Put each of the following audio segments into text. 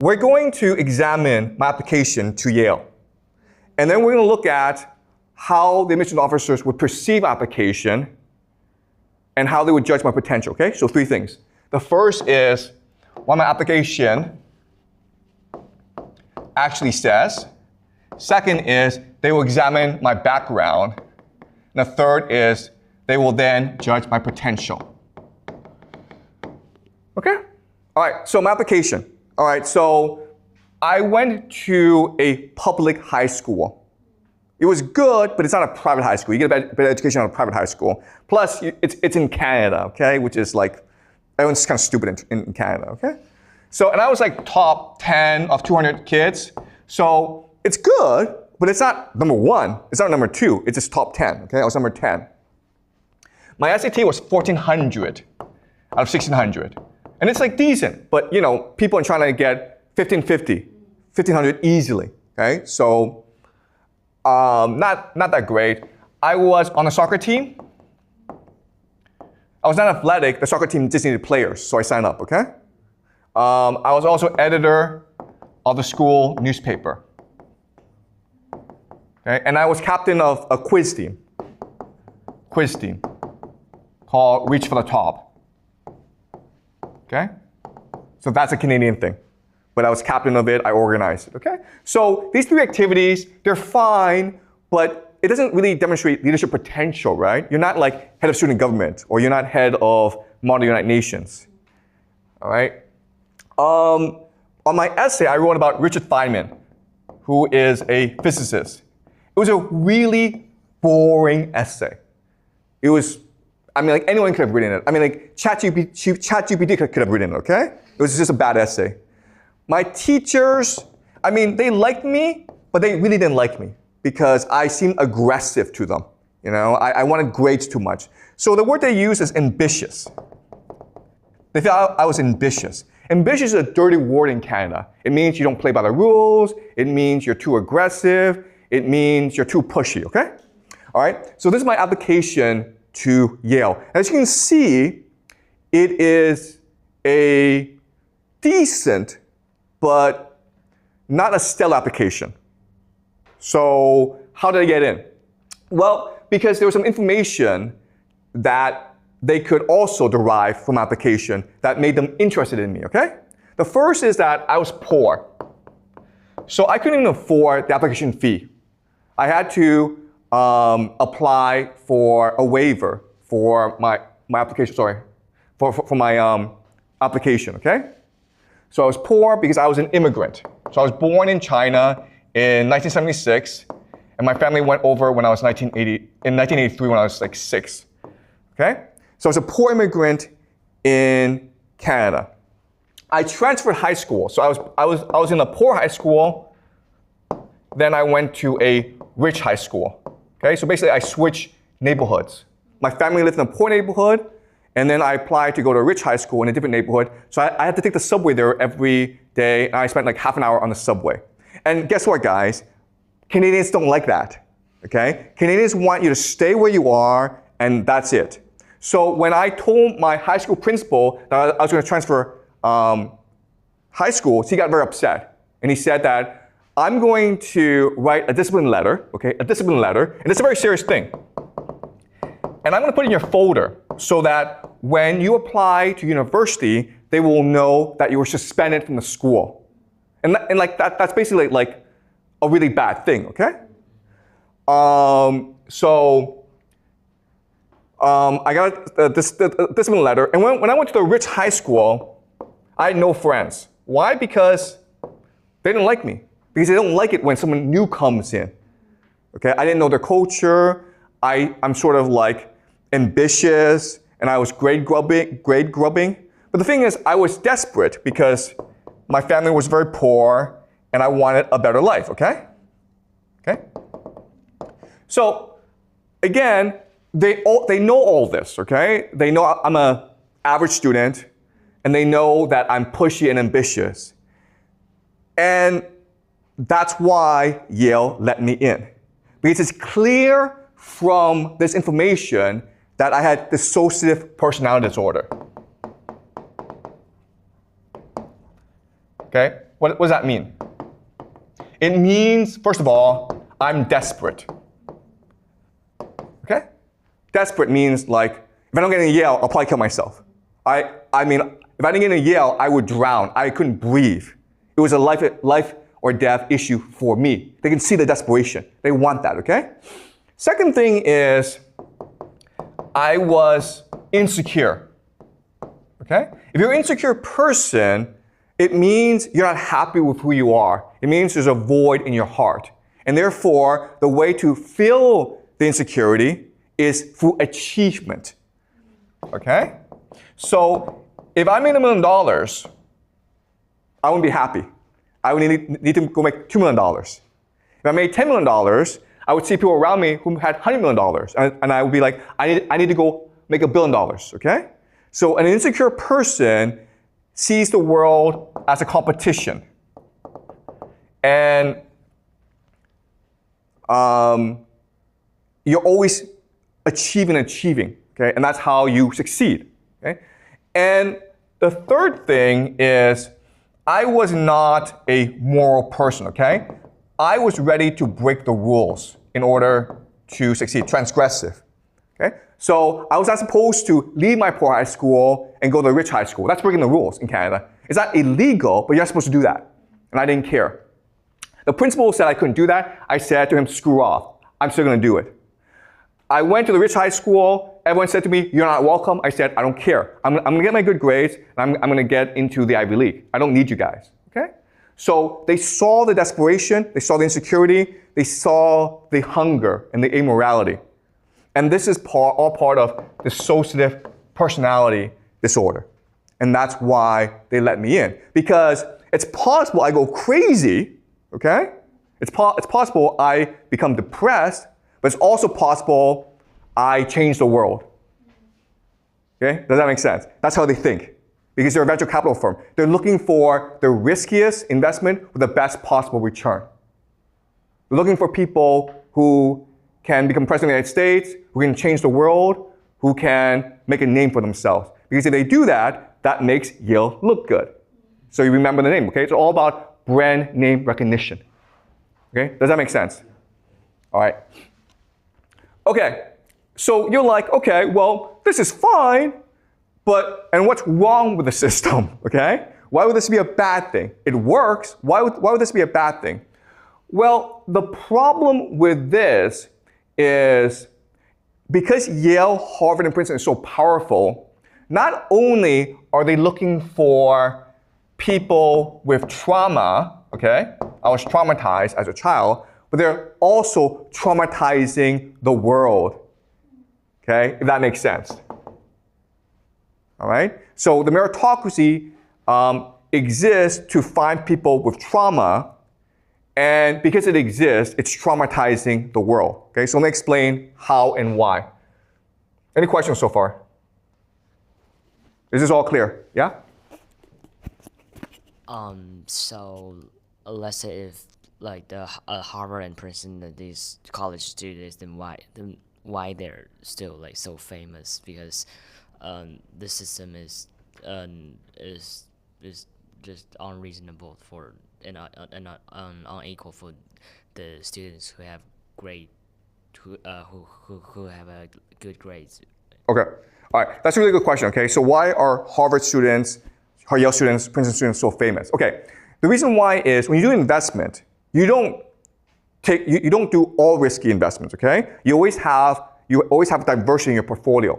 we're going to examine my application to Yale. And then we're going to look at how the admissions officers would perceive application and how they would judge my potential, okay? So 3 things. The first is what my application actually says. Second is they will examine my background. And the third is they will then judge my potential. Okay? All right, so my application. All right, so I went to a public high school. It was good, but it's not a private high school. You get a better education on a private high school. Plus, it's in Canada, okay? Which is like, everyone's kind of stupid in Canada, okay? So, and I was like top 10 of 200 kids. So it's good, but it's not number 1. It's not number 2. It's just top 10, okay? I was number 10. My SAT was 1,400 out of 1,600. And it's like decent, but you know, people are trying to get 1,550, 1,500 easily, okay? So, not that great. I was on a soccer team. I was not athletic. The soccer team just needed players, so I signed up, okay? I was also editor of the school newspaper. Okay? And I was captain of a quiz team called Reach for the Top. Okay? So that's a Canadian thing. But I was captain of it, I organized it, okay? So these 3 activities, they're fine, but it doesn't really demonstrate leadership potential, right? You're not like head of student government, or you're not head of Model United Nations, all right? On my essay, I wrote about Richard Feynman, who is a physicist. It was a really boring essay. It was, I mean, like anyone could have written it. I mean, like ChatGPT could have written it, okay? It was just a bad essay. My teachers, I mean, they liked me, but they really didn't like me because I seemed aggressive to them. You know, I wanted grades too much. So the word they use is ambitious. They thought I was ambitious. Ambitious is a dirty word in Canada. It means you don't play by the rules. It means you're too aggressive. It means you're too pushy, okay? All right, so this is my application to Yale. As you can see, it is a decent, but not a stellar application. So how did I get in? Well, because there was some information that they could also derive from application that made them interested in me, okay? The first is that I was poor. So I couldn't even afford the application fee. I had to apply for a waiver for my application, for my application, okay? So I was poor because I was an immigrant. So I was born in China in 1976, and my family went over when I was in 1983 when I was like 6, okay? So I was a poor immigrant in Canada. I transferred high school. So I was in a poor high school, then I went to a rich high school, okay? So basically I switched neighborhoods. My family lived in a poor neighborhood, and then I applied to go to a rich high school in a different neighborhood. So I had to take the subway there every day, and I spent like half an hour on the subway. And guess what, guys? Canadians don't like that, okay? Canadians want you to stay where you are, and that's it. So when I told my high school principal that I was going to transfer high schools, he got very upset. And he said that I'm going to write a discipline letter, okay? A discipline letter, and it's a very serious thing. And I'm going to put it in your folder so that when you apply to university, they will know that you were suspended from the school. And like that's basically like a really bad thing, okay? I got this discipline letter, and when I went to the rich high school, I had no friends. Why? Because they didn't like me. Because they don't like it when someone new comes in. Okay, I didn't know their culture. I'm sort of like ambitious, and I was grade grubbing. But the thing is, I was desperate because my family was very poor, and I wanted a better life, okay? Okay? So, again, they know all this, okay? They know I'm an average student, and they know that I'm pushy and ambitious. And that's why Yale let me in. Because it's clear from this information that I had dissociative personality disorder. Okay? What does that mean? It means, first of all, I'm desperate. Okay? Desperate means like, if I don't get into Yale, I'll probably kill myself. I mean, if I didn't get into Yale, I would drown. I couldn't breathe. It was a life or death issue for me. They can see the desperation. They want that, okay? Second thing is, I was insecure. Okay? If you're an insecure person, it means you're not happy with who you are. It means there's a void in your heart. And therefore, the way to fill the insecurity is through achievement. Okay? So, if I made $1 million, I wouldn't be happy. I would need to go make $2 million. If I made $10 million, I would see people around me who had $100 million. And I would be like, I need to go make $1 billion. Okay? So an insecure person sees the world as a competition. And you're always achieving, okay? And that's how you succeed, okay? And the third thing is, I was not a moral person, okay? I was ready to break the rules in order to succeed, transgressive, okay? So I was not supposed to leave my poor high school and go to a rich high school. That's breaking the rules in Canada. It's not illegal, but you're not supposed to do that. And I didn't care. The principal said I couldn't do that. I said to him, screw off. I'm still going to do it. I went to the rich high school. Everyone said to me, you're not welcome. I said, I don't care. I'm going to get my good grades, and I'm going to get into the Ivy League. I don't need you guys. Okay? So they saw the desperation. They saw the insecurity. They saw the hunger and the immorality. And this is all part of dissociative personality disorder. And that's why they let me in. Because it's possible I go crazy, okay? It's possible I become depressed, but it's also possible I change the world. Okay? Does that make sense? That's how they think. Because they're a venture capital firm. They're looking for the riskiest investment with the best possible return. They're looking for people who can become president of the United States, who can change the world, who can make a name for themselves. Because if they do that, that makes Yale look good. So you remember the name, okay? It's all about brand name recognition. Okay? Does that make sense? All right. Okay. So you're like, okay, well, this is fine, and what's wrong with the system, okay? Why would this be a bad thing? It works. Why would this be a bad thing? Well, the problem with this is because Yale, Harvard, and Princeton is so powerful, not only are they looking for people with trauma, okay? I was traumatized as a child, but they're also traumatizing the world, okay? If that makes sense. All right? So the meritocracy exists to find people with trauma, and because it exists, it's traumatizing the world. Okay, so let me explain how and why. Any questions so far? Is this all clear? Yeah? So let's say if like the Harvard and Princeton, these college students, then why they're still like so famous? Because the system is just unreasonable for and unequal for the students who have who have good grades. Okay, all right, that's a really good question. Okay, so why are Harvard students, Yale students, Princeton students so famous? Okay, the reason why is when you do investment, you don't do all risky investments. Okay, you always have diversity in your portfolio.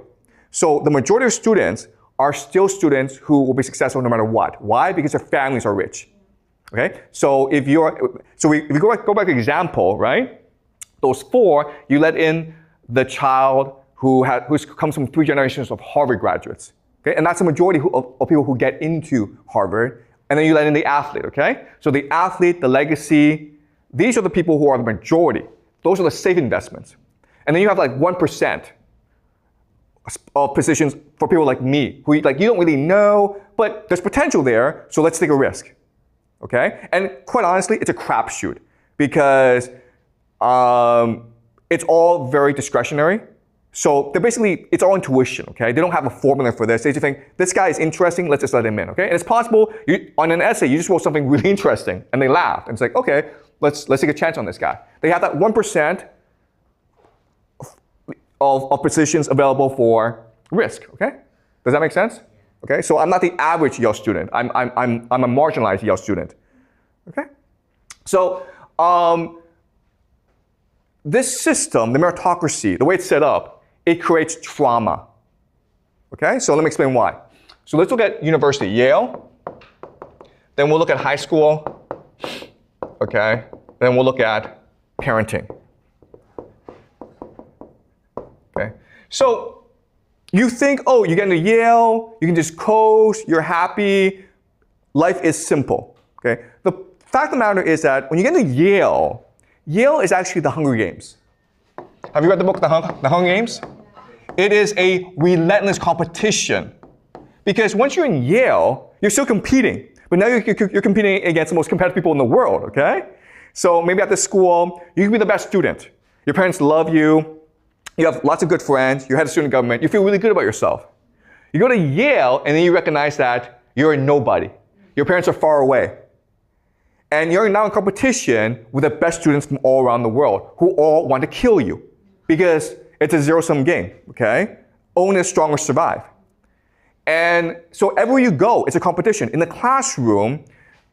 So the majority of students are still students who will be successful no matter what. Why? Because their families are rich. Okay, so if we go back to the example, right? Those four, you let in the child who comes from 3 generations of Harvard graduates. Okay, and that's the majority of people who get into Harvard. And then you let in the athlete. Okay, so the athlete, the legacy, these are the people who are the majority. Those are the safe investments. And then you have like 1% of positions for people like me, who like you don't really know, but there's potential there, so let's take a risk. Okay? And quite honestly, it's a crapshoot because it's all very discretionary. So they're basically, it's all intuition, okay? They don't have a formula for this. They just think, this guy is interesting, let's just let him in, okay? And it's possible, on an essay, you just wrote something really interesting, and they laughed. And it's like, okay, let's take a chance on this guy. They have that 1% of positions available for risk, okay? Does that make sense? Okay, so I'm not the average Yale student. I'm a marginalized Yale student, okay? So this system, the meritocracy, the way it's set up, it creates trauma. Okay, so let me explain why. So let's look at university, Yale. Then we'll look at high school. Okay, then we'll look at parenting. Okay, so you think, oh, you get into Yale, you can just coast, you're happy, life is simple. Okay, the fact of the matter is that when you get into Yale, Yale is actually the Hunger Games. Have you read the book, The Hunger Games? It is a relentless competition. Because once you're in Yale, you're still competing. But now you're competing against the most competitive people in the world, okay? So maybe at this school, you can be the best student. Your parents love you. You have lots of good friends. You're head of student government. You feel really good about yourself. You go to Yale, and then you recognize that you're a nobody. Your parents are far away. And you're now in competition with the best students from all around the world who all want to kill you because it's a zero-sum game, okay? Only the stronger survive. And so everywhere you go, it's a competition. In the classroom,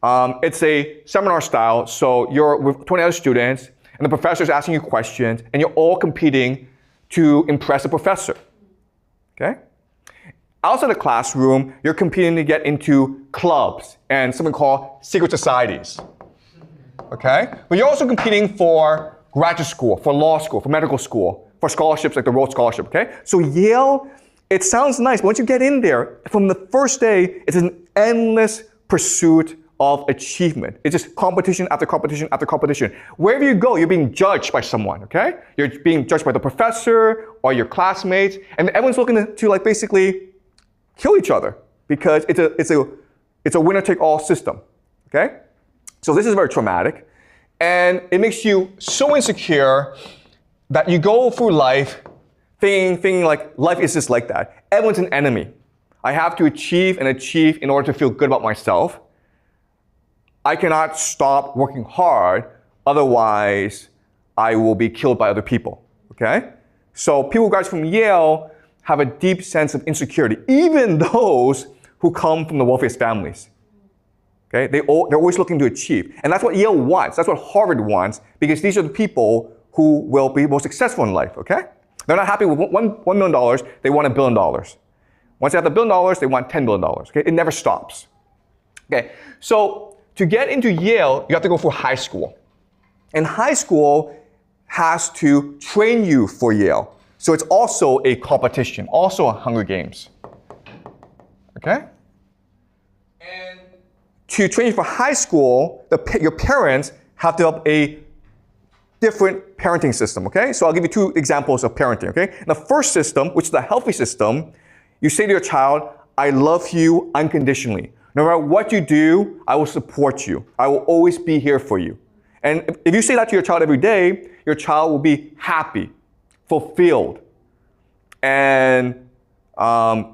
it's a seminar style, so you're with 20 other students, and the professor's asking you questions, and you're all competing to impress the professor, okay? Outside the classroom, you're competing to get into clubs and something called secret societies, okay? But you're also competing for graduate school, for law school, for medical school, for scholarships like the Rhodes Scholarship, okay? So Yale, it sounds nice, but once you get in there, from the first day, it's an endless pursuit of achievement. It's just competition after competition after competition. Wherever you go, you're being judged by someone, okay? You're being judged by the professor or your classmates, and everyone's looking to like basically kill each other because it's a winner-take-all system, okay? So this is very traumatic, and it makes you so insecure that you go through life thinking like life is just like that. Everyone's an enemy. I have to achieve and achieve in order to feel good about myself. I cannot stop working hard, otherwise I will be killed by other people, okay? So people who graduate from Yale have a deep sense of insecurity, even those who come from the wealthiest families. Okay? They're always looking to achieve. And that's what Yale wants. That's what Harvard wants, because these are the people who will be most successful in life, okay? They're not happy with $1 million, they want $1 billion. Once they have $1 billion, they want $10 billion, okay? It never stops. Okay, so to get into Yale, you have to go through high school. And high school has to train you for Yale. So it's also a competition, also a Hunger Games. Okay? And to train you for high school, your parents have to have a different parenting system, okay? So I'll give you two examples of parenting, okay? In the first system, which is the healthy system, you say to your child, I love you unconditionally. No matter what you do, I will support you. I will always be here for you. And if you say that to your child every day, your child will be happy, fulfilled, and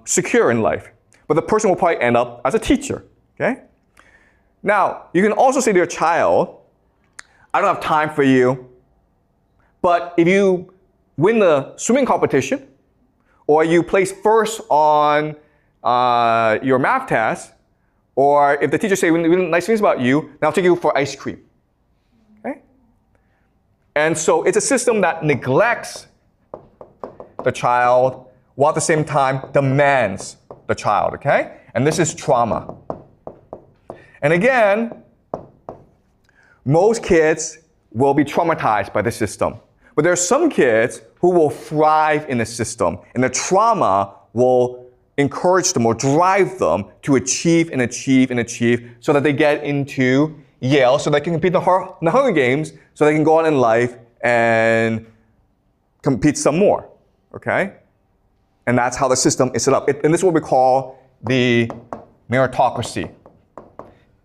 secure in life. But the person will probably end up as a teacher, okay? Now, you can also say to your child, I don't have time for you, but if you win the swimming competition, or you place first on your math test, or if the teacher says really nice things about you, then I'll take you for ice cream, okay? And so it's a system that neglects the child while at the same time demands the child, okay? And this is trauma. And again, most kids will be traumatized by the system. But there are some kids who will thrive in the system, and the trauma will encourage them or drive them to achieve and achieve and achieve so that they get into Yale, so they can compete in the Hunger Games, so they can go on in life and compete some more, okay? And that's how the system is set up. And this is what we call the meritocracy.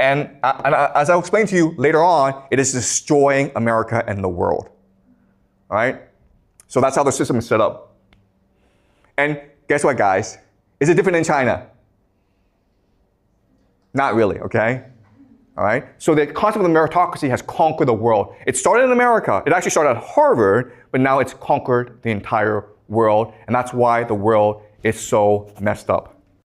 And as I'll explain to you later on, it is destroying America and the world. All right? So that's how the system is set up. And guess what, guys? Is it different in China? Not really, okay? All right? So the concept of the meritocracy has conquered the world. It started in America. It actually started at Harvard, but now it's conquered the entire world. And that's why the world is so messed up.